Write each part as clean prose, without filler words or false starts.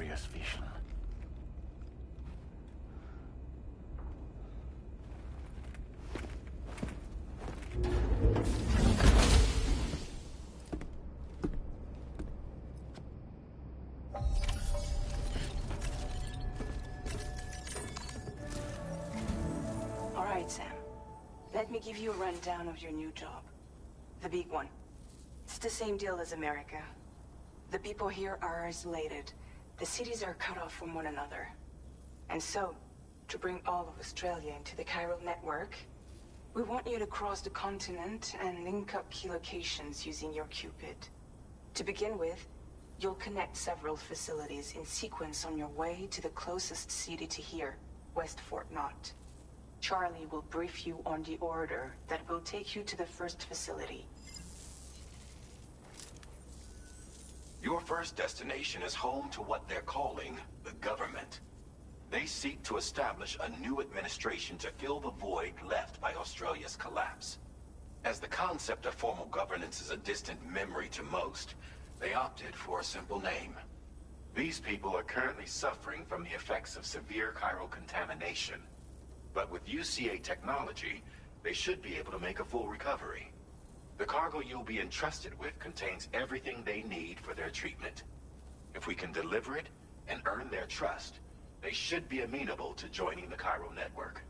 glorious vision. All right, Sam. Let me give you a rundown of your new job. The big one. It's the same deal as America. The people here are isolated. The cities are cut off from one another. And so, to bring all of Australia into the chiral network, we want you to cross the continent and link up key locations using your Cupid. To begin with, you'll connect several facilities in sequence on your way to the closest city to here, West Fort Knott. Charlie will brief you on the order that will take you to the first facility. Your first destination is home to what they're calling the government. They seek to establish a new administration to fill the void left by Australia's collapse. As the concept of formal governance is a distant memory to most, they opted for a simple name. These people are currently suffering from the effects of severe chiral contamination. But with UCA technology, they should be able to make a full recovery. The cargo you'll be entrusted with contains everything they need for their treatment. If we can deliver it and earn their trust, they should be amenable to joining the chiral network.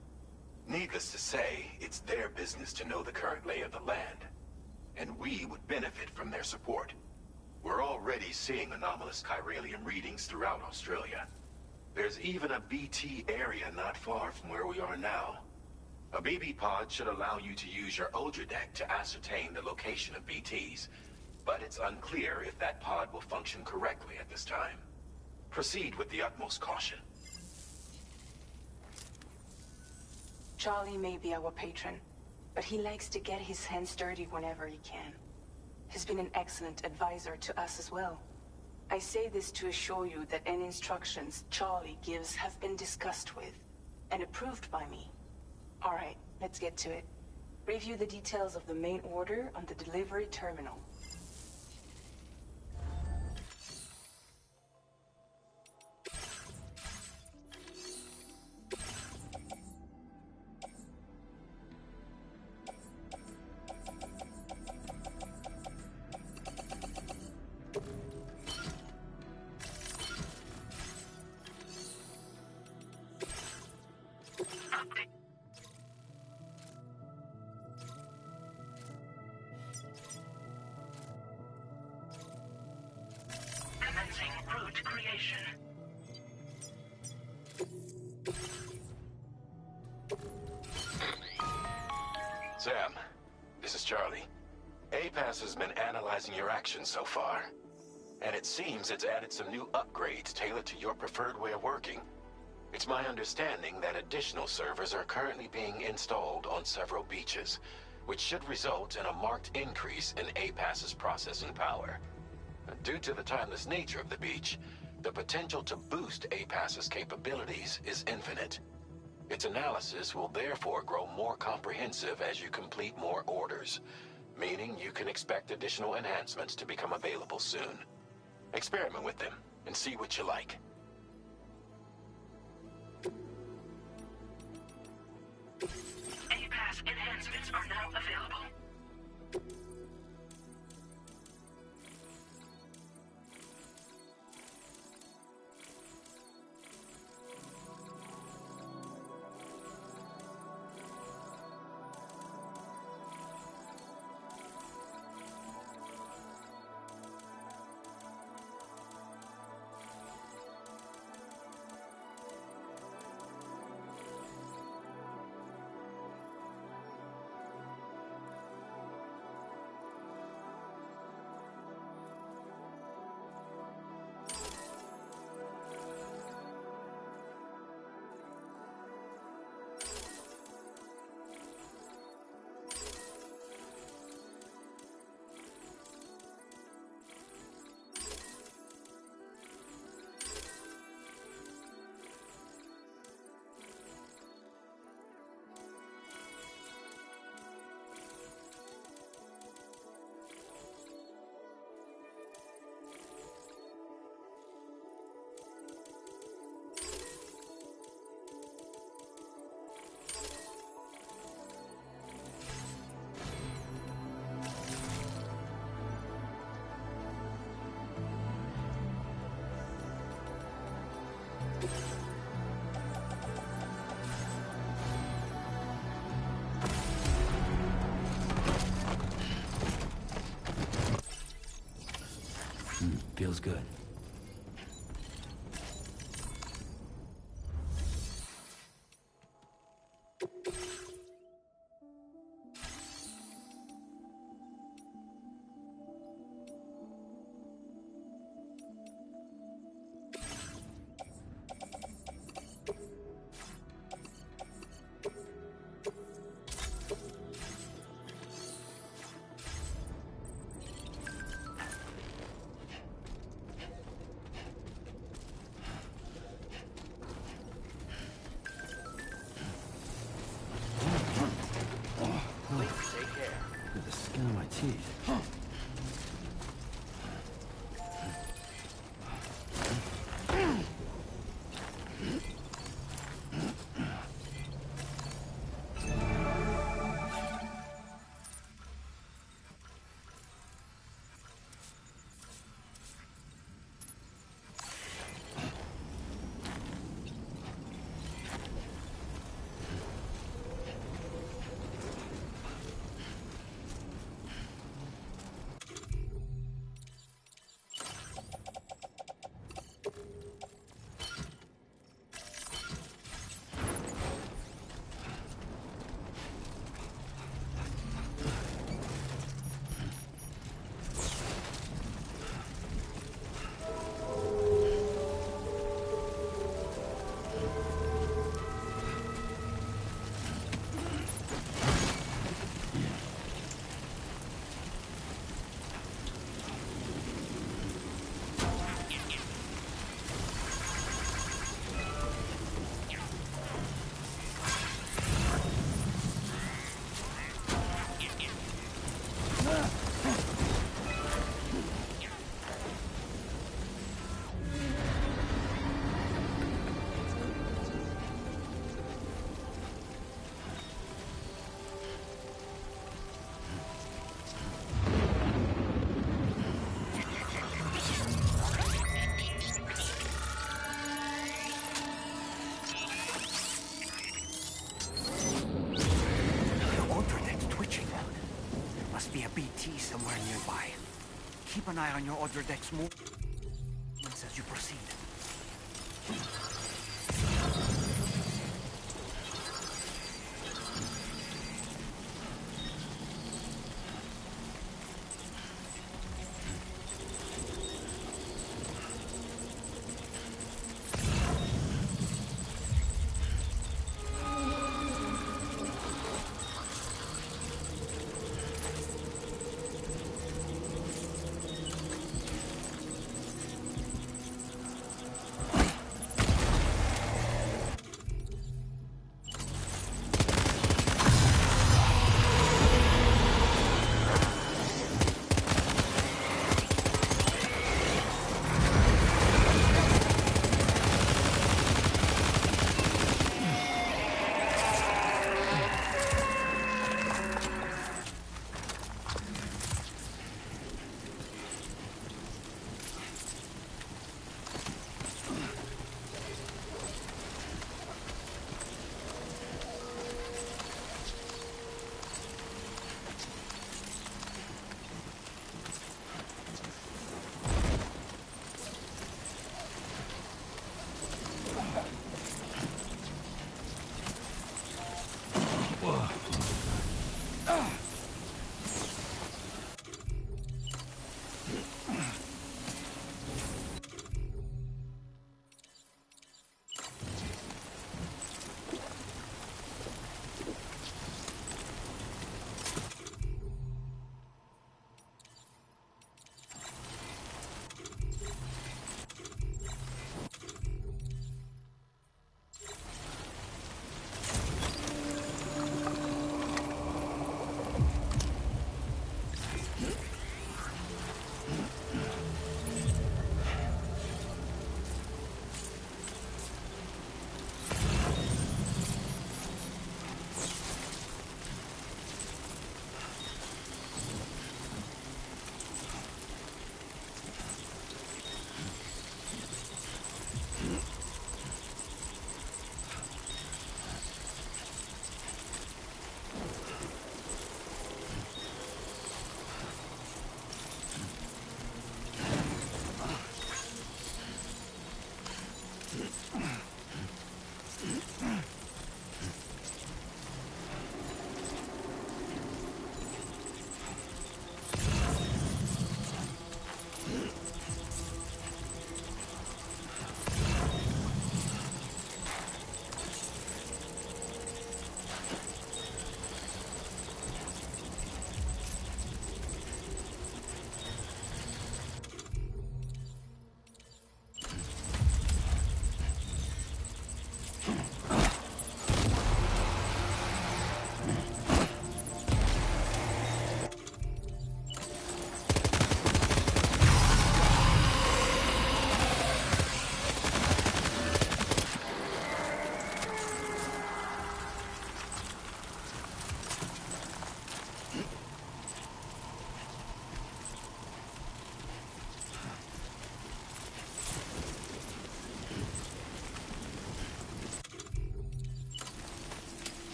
Needless to say, it's their business to know the current lay of the land, and we would benefit from their support. We're already seeing anomalous chiralium readings throughout Australia. There's even a BT area not far from where we are now. A BB pod should allow you to use your Ultra deck to ascertain the location of BTs, but it's unclear if that pod will function correctly at this time. Proceed with the utmost caution. Charlie may be our patron, but he likes to get his hands dirty whenever he can. He's been an excellent advisor to us as well. I say this to assure you that any instructions Charlie gives have been discussed with and approved by me. All right, let's get to it. Review the details of the main order on the delivery terminal. Route creation. Sam, this is Charlie. APAS has been analyzing your actions so far, and it seems it's added some new upgrades tailored to your preferred way of working. It's my understanding that additional servers are currently being installed on several beaches, which should result in a marked increase in APAS's processing power. Due to the timeless nature of the beach, the potential to boost APAS's capabilities is infinite. Its analysis will therefore grow more comprehensive as you complete more orders, meaning you can expect additional enhancements to become available soon. Experiment with them and see what you like. APAS enhancements are now available. feels good. The skin on my teeth. Be a BT somewhere nearby. Keep an eye on your other deck's movements as you proceed.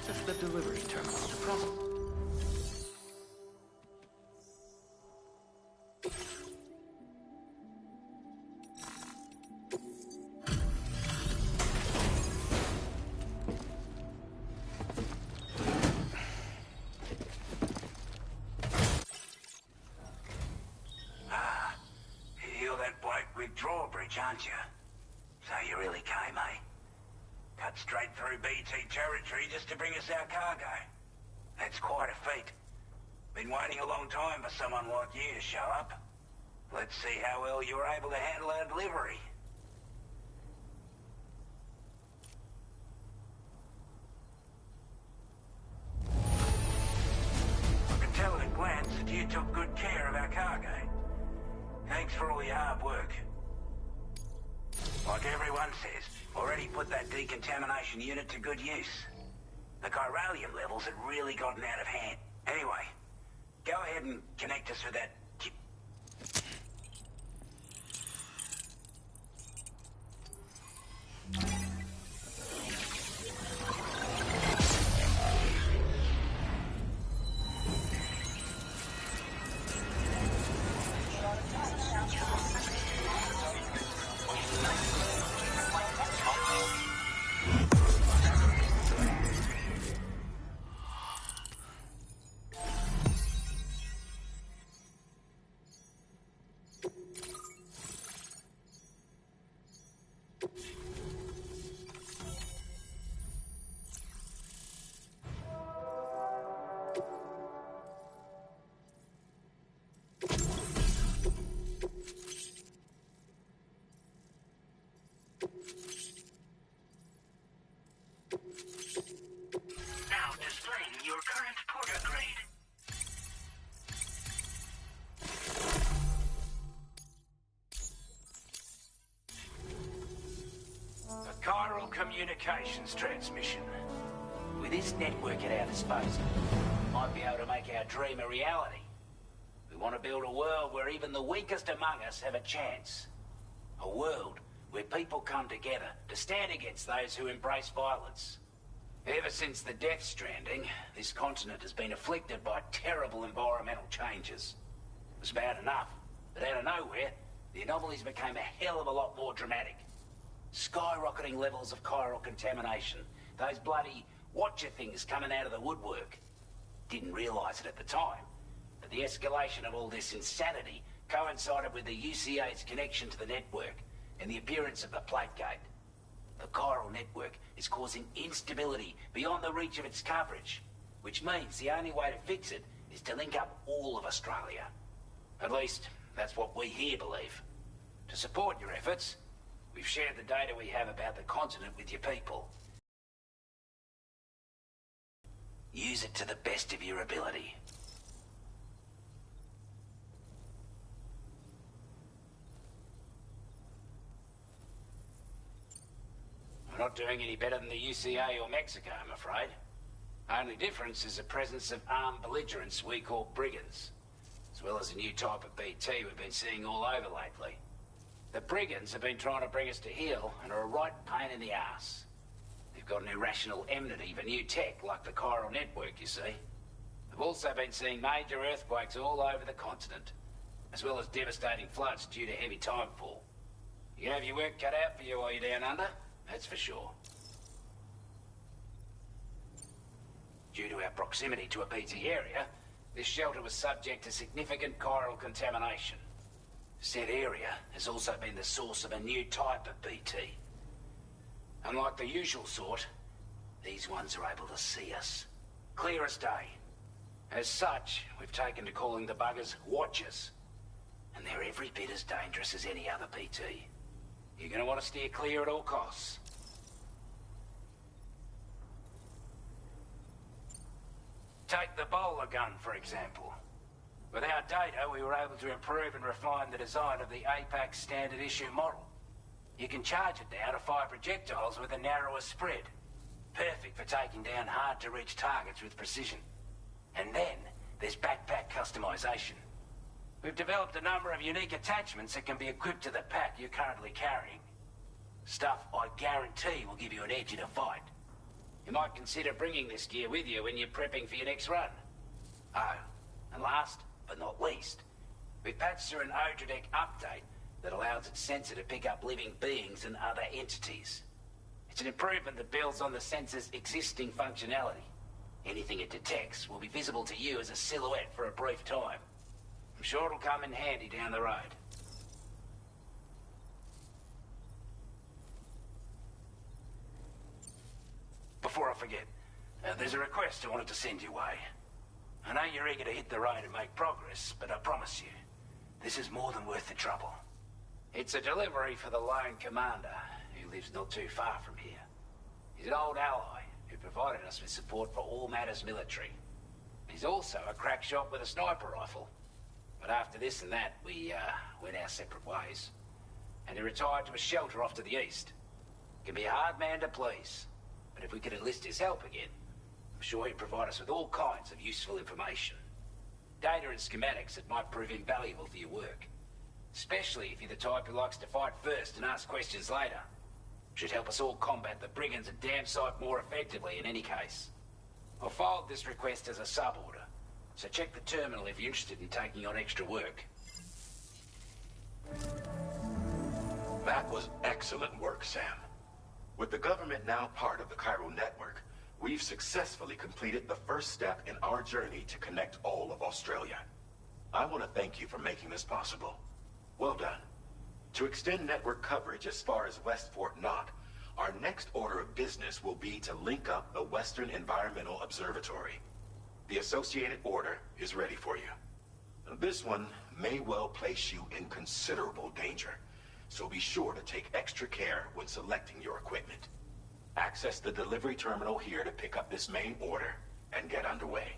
access the delivery terminal to process. You're that bloke with drawbridge, aren't you? So you really came, eh? Cut straight through BT territory just to bring us our cargo. That's quite a feat. Been waiting a long time for someone like you to show up. Let's see how well you were able to handle our delivery. I can tell at a glance that you took good care of our cargo. Thanks for all your hard work. Like everyone says, already put that decontamination unit to good use. The chiralium levels had really gotten out of hand. Anyway, go ahead and connect us with that... Now displaying your current porter grade. A chiral communications transmission. With this network at our disposal, we might be able to make our dream a reality. We want to build a world where even the weakest among us have a chance. A world where people come together to stand against those who embrace violence. Ever since the death stranding, this continent has been afflicted by terrible environmental changes. It was bad enough, but out of nowhere, the anomalies became a hell of a lot more dramatic. Skyrocketing levels of chiral contamination, those bloody watcher things coming out of the woodwork. Didn't realise it at the time, but the escalation of all this insanity coincided with the UCA's connection to the network and the appearance of the plate gate. The chiral network is causing instability beyond the reach of its coverage, which means the only way to fix it is to link up all of Australia. At least, that's what we here believe. To support your efforts, we've shared the data we have about the continent with your people. Use it to the best of your ability. We're not doing any better than the UCA or Mexico, I'm afraid. Only difference is the presence of armed belligerents we call brigands, as well as a new type of BT we've been seeing all over lately. The brigands have been trying to bring us to heel and are a right pain in the ass. They've got an irrational enmity for new tech like the chiral network, you see. They've also been seeing major earthquakes all over the continent, as well as devastating floods due to heavy timefall. You can have your work cut out for you while you're down under. That's for sure. Due to our proximity to a BT area, this shelter was subject to significant chiral contamination. Said area has also been the source of a new type of BT. Unlike the usual sort, these ones are able to see us. Clear as day. As such, we've taken to calling the buggers Watchers. And they're every bit as dangerous as any other BT. You're going to want to steer clear at all costs. Take the bowler gun, for example. With our data, we were able to improve and refine the design of the APAC standard issue model. You can charge it now to fire projectiles with a narrower spread. Perfect for taking down hard-to-reach targets with precision. And then, there's backpack customization. We've developed a number of unique attachments that can be equipped to the pack you're currently carrying. Stuff I guarantee will give you an edge in a fight. You might consider bringing this gear with you when you're prepping for your next run. Oh, and last but not least, we've patched through an Odradek update that allows its sensor to pick up living beings and other entities. It's an improvement that builds on the sensor's existing functionality. Anything it detects will be visible to you as a silhouette for a brief time. I'm sure it'll come in handy down the road. Before I forget, there's a request I wanted to send your way. I know you're eager to hit the road and make progress, but I promise you, this is more than worth the trouble. It's a delivery for the lone commander, who lives not too far from here. He's an old ally who provided us with support for all matters military. He's also a crack shot with a sniper rifle. But after this and that, we went our separate ways. And he retired to a shelter off to the east. Can be a hard man to please. But if we could enlist his help again, I'm sure he'd provide us with all kinds of useful information. Data and schematics that might prove invaluable for your work. Especially if you're the type who likes to fight first and ask questions later. Should help us all combat the brigands a damn sight more effectively in any case. I'll filed this request as a sub-order, so check the terminal if you're interested in taking on extra work. That was excellent work, Sam. With the government now part of the Cairo network, we've successfully completed the first step in our journey to connect all of Australia. I want to thank you for making this possible. Well done. To extend network coverage as far as West Fort Knott, our next order of business will be to link up the Western Environmental Observatory. The associated order is ready for you. This one may well place you in considerable danger, so be sure to take extra care when selecting your equipment. Access the delivery terminal here to pick up this main order and get underway.